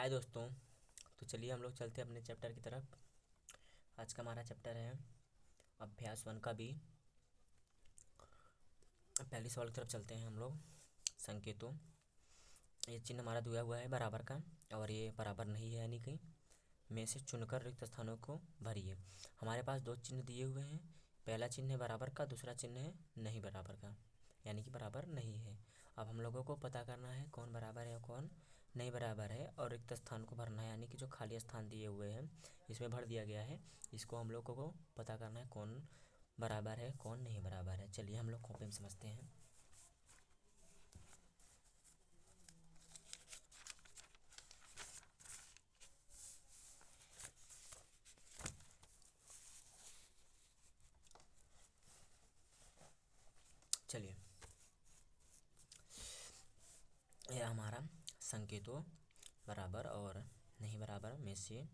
हाय दोस्तों। तो चलिए हम लोग चलते हैं अपने चैप्टर की तरफ। आज का हमारा चैप्टर है अभ्यास 1 का बी। पहले सवाल की तरफ चलते हैं हम लोग। संकेतों, ये चिन्ह हमारा दिया हुआ है बराबर का, और ये बराबर नहीं है, यानी कि में से चुनकर रिक्त स्थानों को भरिए। हमारे पास दो चिन्ह दिए हुए हैं। पहला चिन्ह है बराबर का, दूसरा चिन्ह है नहीं बराबर का, यानी कि बराबर नहीं है। अब हम लोगों को पता करना है कौन बराबर है और कौन नहीं बराबर है, और रिक्त स्थान को भरना है, यानी कि जो खाली स्थान दिए हुए हैं इसमें भर दिया गया है। इसको हम लोगों को पता करना है कौन बराबर है कौन नहीं बराबर है। चलिए हम लोग कॉपी में समझते हैं। चलिए, यह हमारा संकेतों बराबर और नहीं बराबर में से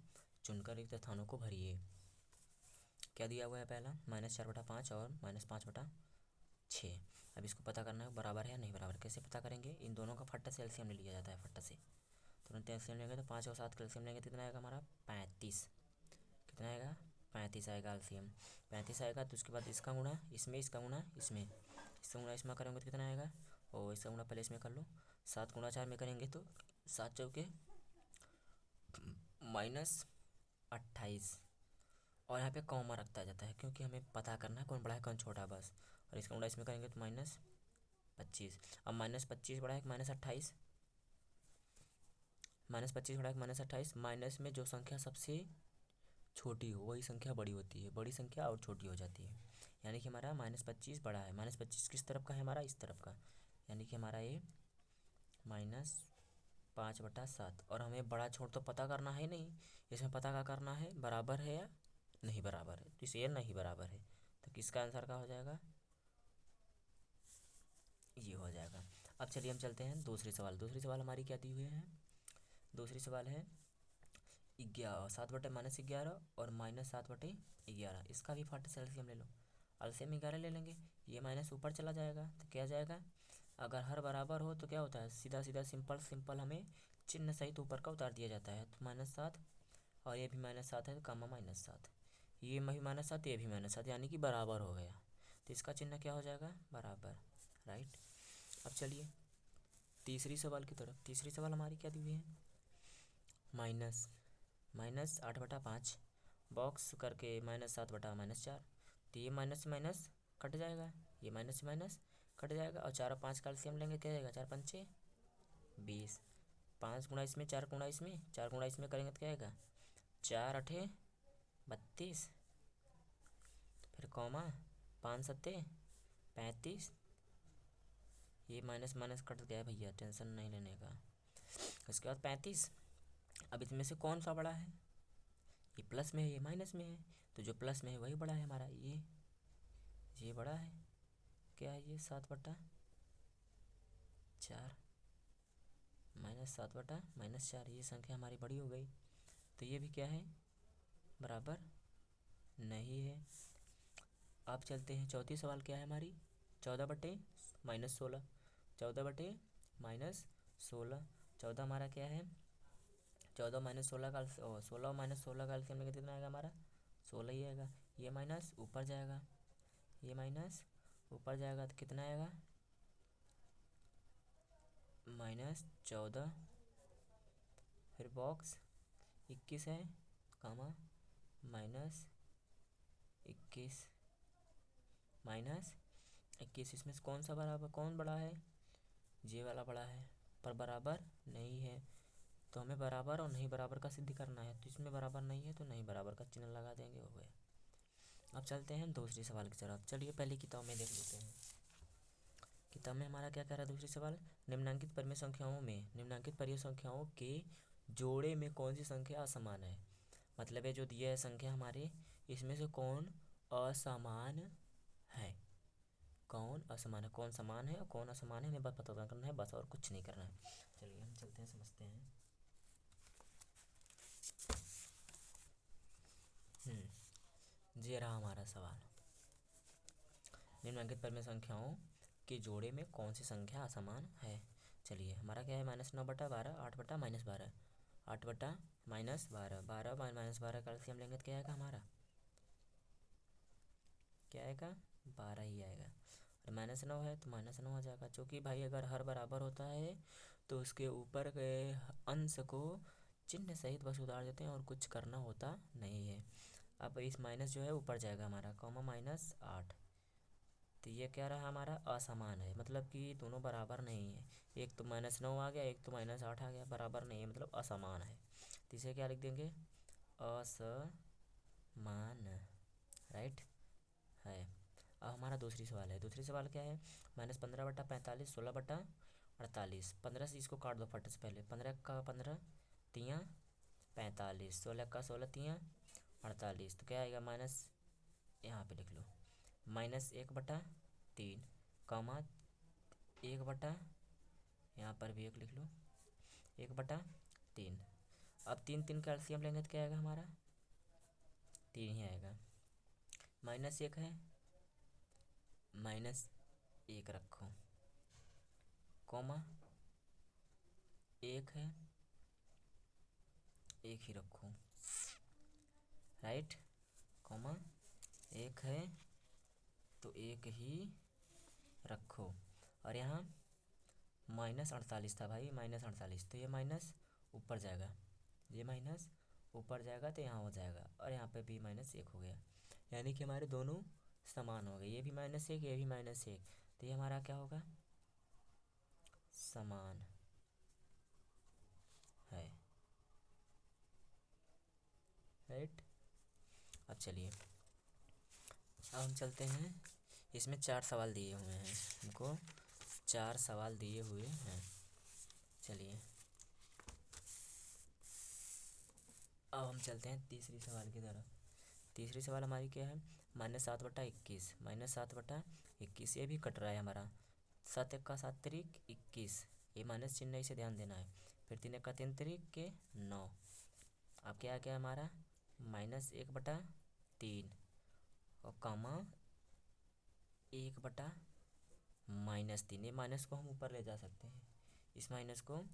चुनकर रिक्त स्थानों को भरिए। क्या दिया हुआ है? पहला -4/5 और -5/6। अब इसको पता करना है बराबर है या नहीं बराबर। कैसे पता करेंगे? इन दोनों का फट्टा से एलसीएम ले लिया जाता है। फट्टा से तुरंत एलसीएम लेंगे तो 5 और 7 का एलसीएम लेंगे तो कितना आएगा हमारा? 35। कितना आएगा? 35 आएगा एलसीएम। 35 आएगा तो उसके बाद इसका गुणा इसमें, इसका गुणा इसमें, इसका गुणा इसमें करेंगे तो कितना आएगा? और इसका गुणा पहले इसमें कर लो। 7 गुणा 4 में करेंगे तो 7 चौके -28। और यहाँ पे कॉमा रखता जाता है क्योंकि हमें पता करना है कौन बड़ा है कौन छोटा है, बस। और इसका गुणा इसमें करेंगे तो -25। अब -25 बड़ा है -28, -25 बड़ा है -28। माइनस में जो संख्या सबसे छोटी हो वही संख्या बड़ी होती है, बड़ी संख्या और छोटी हो जाती है। यानी कि हमारा -25 बड़ा है। -25 किस तरफ का है? हमारा इस तरफ का। यानी कि हमारा ये -5/7। और हमें बड़ा छोट तो पता करना है नहीं, इसमें पता क्या करना है? बराबर है या नहीं बराबर है। तो इसे ये नहीं बराबर है तो किसका आंसर का हो जाएगा? ये हो जाएगा। अब चलिए हम चलते हैं दूसरी सवाल। दूसरी सवाल हमारी क्या दी हुई है? दूसरी सवाल है 7/-11 और -7/11। इसका भी फट से एलसीएम ले लो। एलसीएम 11 ले लेंगे, ये माइनस ऊपर चला जाएगा तो क्या जाएगा? अगर हर बराबर हो तो क्या होता है? सीधा सीधा सिंपल सिंपल हमें चिन्ह सहित ऊपर का उतार दिया जाता है। तो -7 और ये भी -7 है तो कामा -7, ये भी -7 ये भी -7, यानी कि बराबर हो गया। तो इसका चिन्ह क्या हो जाएगा? बराबर। राइट। अब चलिए तीसरी सवाल की तरफ। तीसरी सवाल हमारी क्या दी हुई है? -8/5 बॉक्स करके -7/-4। तो ये माइनस से माइनस कट जाएगा, ये माइनस से माइनस कट जाएगा। और 4 और 5 का एलसीएम लेंगे क्या जाएगा? 4 पंचे 20। 5 गुणा इसमें, 4 गुणा इसमें, 4 गुणा इसमें करेंगे तो क्या आएगा? 4 8 32, फिर कॉमा 5 7 35। ये माइनस माइनस कट गया भैया, टेंशन नहीं लेने का। उसके बाद 35। अब इसमें से कौन सा बड़ा है? ये प्लस में है ये माइनस में है, तो जो प्लस में है वही बड़ा है हमारा। ये बड़ा है। क्या है ये? 7/4 -7/-4, ये संख्या हमारी बड़ी हो गई। तो ये भी क्या है? बराबर नहीं है। अब चलते हैं चौथी सवाल। क्या है हमारी? 14/-16। 14/-16। 14 हमारा क्या है? 14 -16 का 16 -16 का एलसीएम लेंगे कितना आएगा हमारा? 16 ही आएगा। ये माइनस ऊपर जाएगा, ये माइनस ऊपर जाएगा तो कितना आएगा? -14, फिर बॉक्स 21 है, कामा -21 -21। इसमें से कौन सा बराबर कौन बड़ा है? ये वाला बड़ा है, पर बराबर नहीं है। तो हमें बराबर और नहीं बराबर का सिद्ध करना है। तो इसमें बराबर नहीं है तो नहीं बराबर का चिन्ह लगा देंगे, हो गया। अब चलते हैं दूसरी सवाल की तरफ। चलिए पहले किताब में देख लेते हैं। किताब में हमारा क्या कह रहा है? दूसरी सवाल, निम्नांकित परिमेय संख्याओं के जोड़े में कौन सी संख्या असमान है? मतलब ये जो दिया है संख्या हमारे, इसमें से कौन असमान है? कौन असमान है, कौन समान है और कौन असमान है, हमें बस पता करना है, बस और कुछ नहीं करना है। चलिए हम चलते हैं, समझते हैं। ये रहा हमारा सवाल। निम्नांकित परिमेय संख्याओं के जोड़े में कौन सी संख्या असमान है? चलिए हमारा क्या है? -9/12, 8/-12। 8/-12, 12 का एलसीएम लेंगे तो क्या आएगा हमारा, क्या आएगा, 12 ही आएगा। और -9 है तो -9 आ जाएगा, क्योंकि भाई अगर हर बराबर होता है तो उसके ऊपर के अंश को चिन्ह सहित बस उतार देते हैं और कुछ करना होता नहीं है। अब इस माइनस जो है ऊपर जाएगा हमारा, -8, तो ये क्या रहा हमारा, असमान है, मतलब कि दोनों बराबर नहीं है। एक तो -9 आ गया, एक तो -8 आ गया, बराबर नहीं है मतलब असमान है। तो इसे क्या लिख देंगे, असमान, राइट है। अब हमारा दूसरी सवाल है, दूसरी सवाल क्या है, -15/45, 16/48, 15 से इसको काट दो फट से पहले, 15 का 15 तियाँ 45, 16 का 16 तियाँ 48, तो क्या आएगा माइनस, यहाँ पे लिख लो -1/3, कॉमा 1 बटा, यहाँ पर भी एक लिख लो 1/3। अब 3 का एलसीएम लेंगे तो क्या आएगा हमारा, 3 ही आएगा। -1 है, -1 रखो, कॉमा 1 है, 1 ही रखो, राइट, कॉमा 1 है तो 1 ही रखो। और यहाँ -48 था भाई, -48, तो ये माइनस ऊपर जाएगा, ये माइनस ऊपर जाएगा तो यहाँ हो जाएगा, और यहाँ पे भी -1 हो गया, यानी कि हमारे दोनों समान हो गए, ये भी -1 ये भी -1, तो ये हमारा क्या होगा, समान है, राइट। अब चलिए, अब हम चलते हैं, इसमें 4 सवाल दिए हुए हैं हमको, 4 सवाल दिए हुए हैं। चलिए अब हम चलते हैं तीसरी सवाल की तरफ। तीसरी सवाल हमारी क्या है, -7/21, -7/21, ये भी कट रहा है हमारा, 7 का 7 तिरिक 21, ये माइनस चिन्ह इसे ध्यान देना है, फिर 3 का 3 तिरिक के 9। अब क्या आ गया हमारा, -1/3 और कामा 1/-3, ये माइनस को हम ऊपर ले जा सकते हैं, इस माइनस को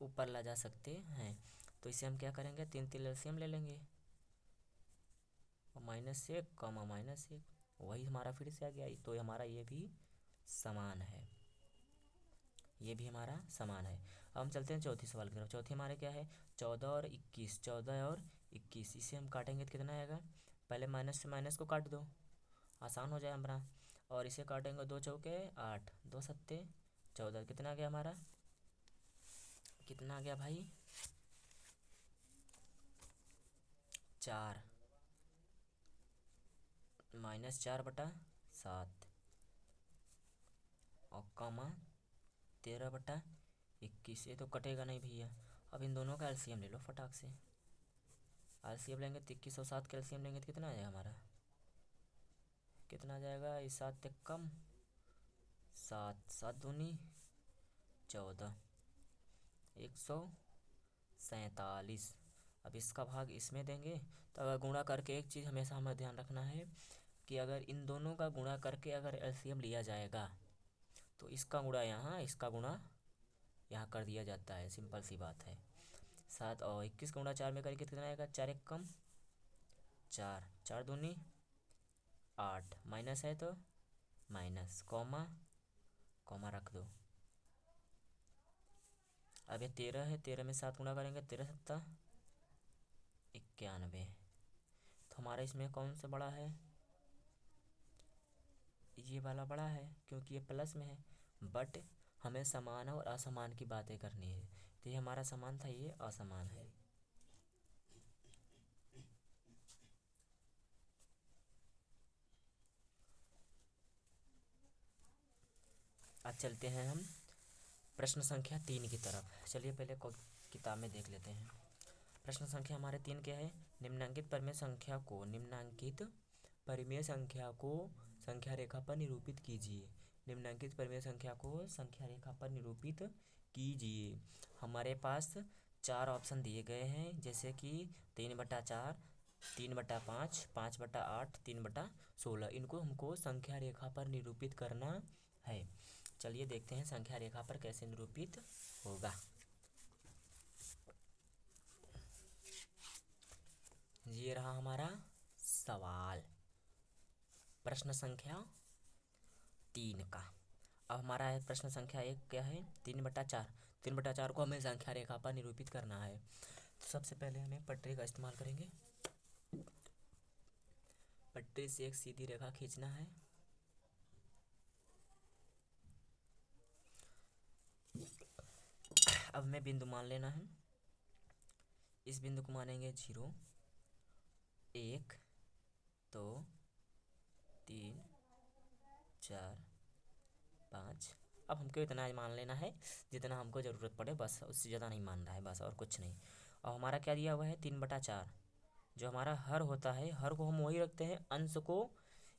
ऊपर ला जा सकते हैं, तो इसे हम क्या करेंगे, 3 एलसीएम ले लेंगे, और -1, -1 वही हमारा फिर से आ गया, तो हमारा ये भी समान है, ये भी हमारा समान है। अब हम चलते हैं चौथी सवाल की तरफ। चौथी हमारे क्या है, 14 और 21, 14 और 21, इसे हम काटेंगे तो कितना आएगा, पहले माइनस से माइनस को काट दो, आसान हो जाए हमारा, और इसे काटेंगे 2 चौके 8, 2 सत्ते 14, कितना आ गया हमारा, कितना आ गया भाई, 4, -4/7 और कामा 13/21, ये तो कटेगा नहीं भैया। अब इन दोनों का एलसीएम ले लो फटाक से, एलसीएम लेंगे तो 21 और 7 का एलसीएम लेंगे तो कितना आ जाएगा हमारा, कितना आ जाएगा, इस 7 तक कम, 7, 7 दूनी 14, 147। अब इसका भाग इसमें देंगे, तो अगर गुणा करके एक चीज़ हमेशा हमें ध्यान रखना है कि अगर इन दोनों का गुणा करके अगर एलसीएम लिया जाएगा तो इसका गुणा यहाँ, इसका गुणा यहाँ कर दिया जाता है, सिंपल सी बात है। 7 और 21 का गुणा 4 में करके कितना आएगा, 4 एक कम 4, 4 दूनी 8, माइनस है तो माइनस, कॉमा कॉमा रख दो। अब ये 13 है, 13 में 7 गुणा करेंगे, 13×7 = 91, तो हमारा इसमें कौन सा बड़ा है, ये वाला बड़ा है, क्योंकि ये प्लस में है, बट हमें समान और असमान की बातें करनी है, तो ये हमारा समान था, ये असमान है। अब चलते हैं हम प्रश्न संख्या 3 की तरफ। चलिए पहले किताब में देख लेते हैं। प्रश्न संख्या हमारे 3 क्या है, निम्नांकित परिमेय संख्या को संख्या रेखा पर निरूपित कीजिए। निम्नांकित परिमेय संख्या को संख्या रेखा पर निरूपित कीजिए। हमारे पास 4 ऑप्शन दिए गए हैं, जैसे कि 3/4, 3/5, 5/8, 3/16, इनको हमको संख्या रेखा पर निरूपित करना है। चलिए देखते हैं संख्या रेखा पर कैसे निरूपित होगा। ये रहा हमारा सवाल प्रश्न संख्या 3 का। अब हमारा है प्रश्न संख्या 1 क्या है, 3/4। 3/4 को हमें संख्या रेखा पर निरूपित करना है। तो सबसे पहले हमें पट्टी का इस्तेमाल करेंगे। पट्टी से एक सीधी रेखा खींचना है। अब हमें बिंदु मान लेना है। इस बिंदु को मानेंगे 0, 1, 2, 3, 4, 5। अब हमको इतना मान लेना है जितना हमको ज़रूरत पड़े, बस उससे ज़्यादा नहीं मान रहा है, बस और कुछ नहीं। और हमारा क्या दिया हुआ है 3/4। जो हमारा हर होता है, हर को हम वही रखते हैं, अंश को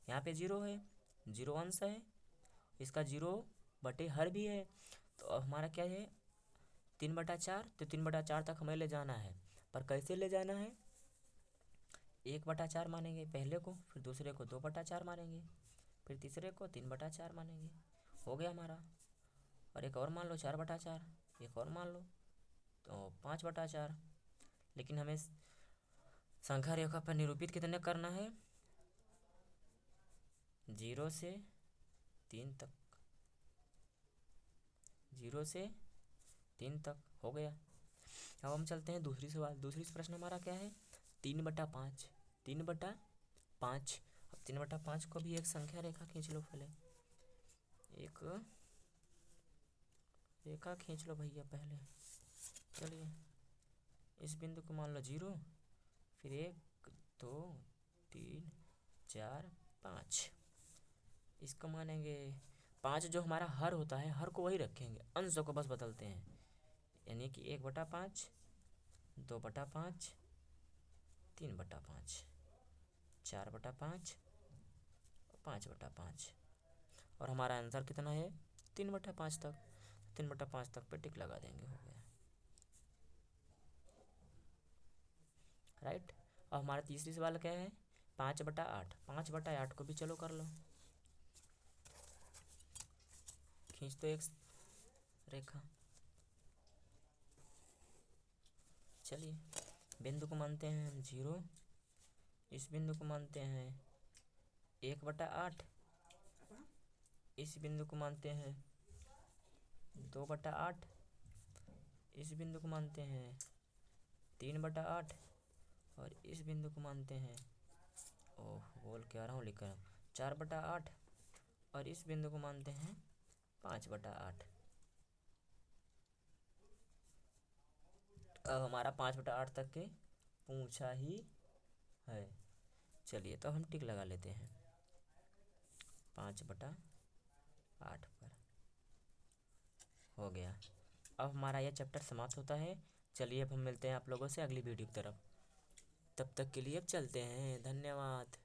यहाँ पे 0 है, 0 अंश है, इसका 0/हर भी है। तो अब हमारा क्या है 3/4। तो 3/4 तक हमें ले जाना है, पर कैसे ले जाना है, 1/4 मानेंगे पहले को, फिर दूसरे को 2/4 मानेंगे, फिर तीसरे को 3/4 मानेंगे। हो गया हमारा। और एक और मान लो 4/4, एक और मान लो तो 5/4। लेकिन हमें संख्या रेखा पर निरूपित कितने करना है, 0 से 3 तक, 0 से 3 तक। हो गया। अब हम चलते हैं दूसरी सवाल। दूसरी प्रश्न हमारा क्या है 3/5। 3/5। अब 3/5 को भी एक संख्या रेखा खींच लो, पहले एक रेखा खींच लो भैया पहले। चलिए इस बिंदु को मान लो 0, फिर 1, 2, 3, 4, 5। इसको मानेंगे 5। जो हमारा हर होता है, हर को वही रखेंगे, अंश को बस बदलते हैं। यानी कि 1/5, 2/5, 3/5, 4/5, 5/5। और हमारा आंसर कितना है 3/5 तक। 3/5 तक पे टिक लगा देंगे, हो गया राइट। और हमारा तीसरी सवाल क्या है 5/8। 5/8 को भी चलो कर लो, खींच दो एक रेखा। चलिए बिंदु को मानते हैं हम 0, इस बिंदु को मानते हैं 1/8, इस बिंदु को मानते हैं 2/8, इस बिंदु को मानते हैं 3/8, और इस बिंदु को मानते हैं, ओह बोल क्या रहा हूँ, लिख रहा हूँ 4/8, और इस बिंदु को मानते हैं 5/8। अब हमारा 5/8 तक के पूछा ही है। चलिए तो हम टिक लगा लेते हैं 5/8 पर। हो गया। अब हमारा यह चैप्टर समाप्त होता है। चलिए अब हम मिलते हैं आप लोगों से अगली वीडियो की तरफ। तब तक के लिए अब चलते हैं, धन्यवाद।